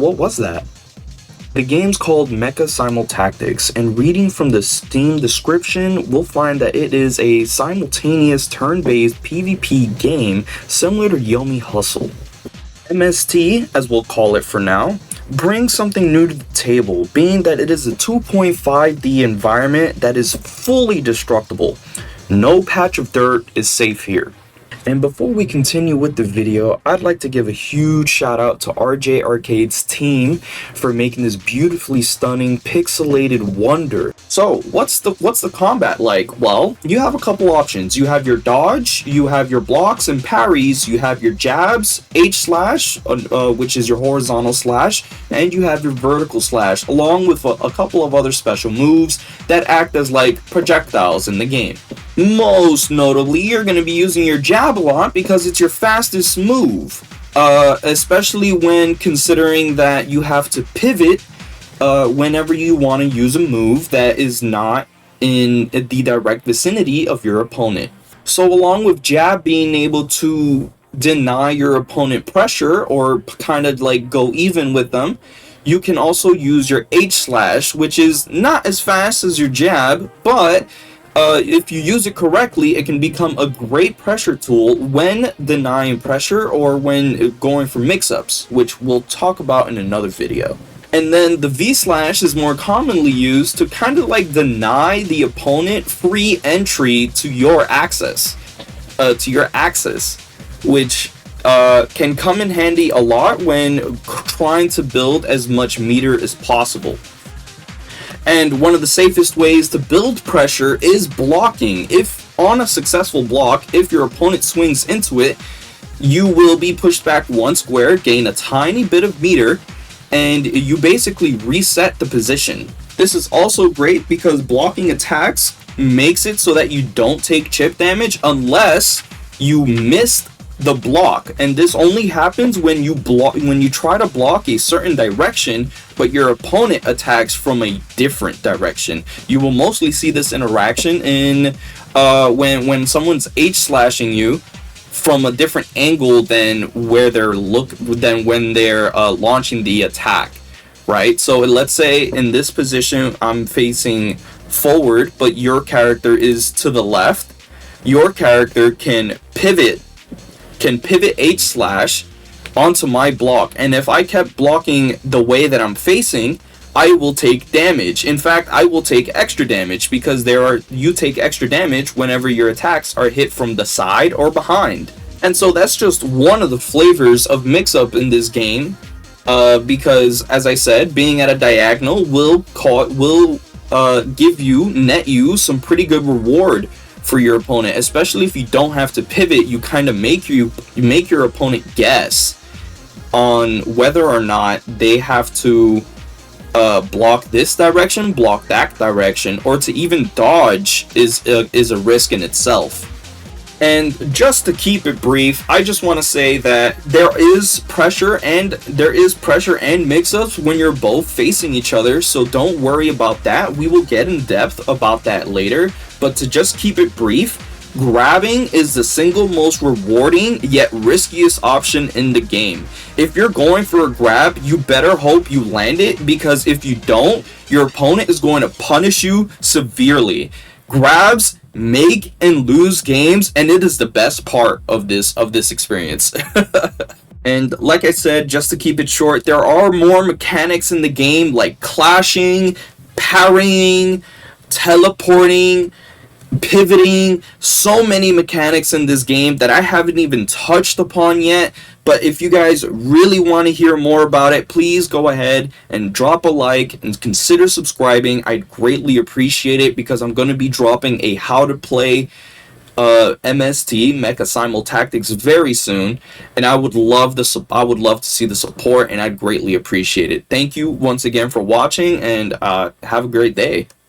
what was that? The game's called Mecha Simultactics, and reading from the Steam description, we'll find that it is a simultaneous turn-based PvP game similar to Yomi Hustle. MST, as we'll call it for now, brings something new to the table, being that it is a 2.5D environment that is fully destructible. No patch of dirt is safe here. And before we continue with the video, I'd like to give a huge shout out to RJ Arcade's team for making this beautifully stunning pixelated wonder. So what's the combat like? Well, you have a couple options. You have your dodge, you have your blocks and parries, you have your jabs, H slash, which is your horizontal slash, and you have your vertical slash, along with a couple of other special moves that act as like projectiles in the game. Most notably, you're going to be using your jab a lot because it's your fastest move, especially when considering that you have to pivot whenever you want to use a move that is not in the direct vicinity of your opponent. So along with jab being able to deny your opponent pressure or kind of like go even with them, you can also use your H slash, which is not as fast as your jab, but if you use it correctly, it can become a great pressure tool when denying pressure or when going for mix-ups, which we'll talk about in another video. And then the V slash is more commonly used to kind of like deny the opponent free entry to your axis, which can come in handy a lot when trying to build as much meter as possible. And one of the safest ways to build pressure is blocking. If on a successful block, if your opponent swings into it, you will be pushed back one square, gain a tiny bit of meter, and you basically reset the position. This is also great because blocking attacks makes it so that you don't take chip damage unless you missed the block, and this only happens when you try to block a certain direction but your opponent attacks from a different direction. You will mostly see this interaction in when someone's H slashing you from a different angle than when they're launching the attack, right? So let's say in this position I'm facing forward but your character is to the left. Your character can pivot H slash onto my block, and if I kept blocking the way that I'm facing, I will take damage. In fact, I will take extra damage because you take extra damage whenever your attacks are hit from the side or behind. And so that's just one of the flavors of mix-up in this game, because as I said, being at a diagonal will net you some pretty good reward for your opponent, especially if you don't have to pivot. You kind of make your opponent guess on whether or not they have to block this direction, block that direction, or to even dodge is a risk in itself. And just to keep it brief, I just want to say that there is pressure and mix-ups when you're both facing each other, so don't worry about that. We will get in depth about that later, but to just keep it brief, grabbing is the single most rewarding yet riskiest option in the game. If you're going for a grab, you better hope you land it, because if you don't, your opponent is going to punish you severely. Grabs make and lose games, and it is the best part of this experience. And like I said, just to keep it short, there are more mechanics in the game like clashing, parrying, teleporting, pivoting. So many mechanics in this game that I haven't even touched upon yet. But if you guys really want to hear more about it, please go ahead and drop a like and consider subscribing. I'd greatly appreciate it, because I'm going to be dropping a how to play MST, Mecha Simultactics, very soon, and I would love to see the support, and I'd greatly appreciate it. Thank you once again for watching, and have a great day.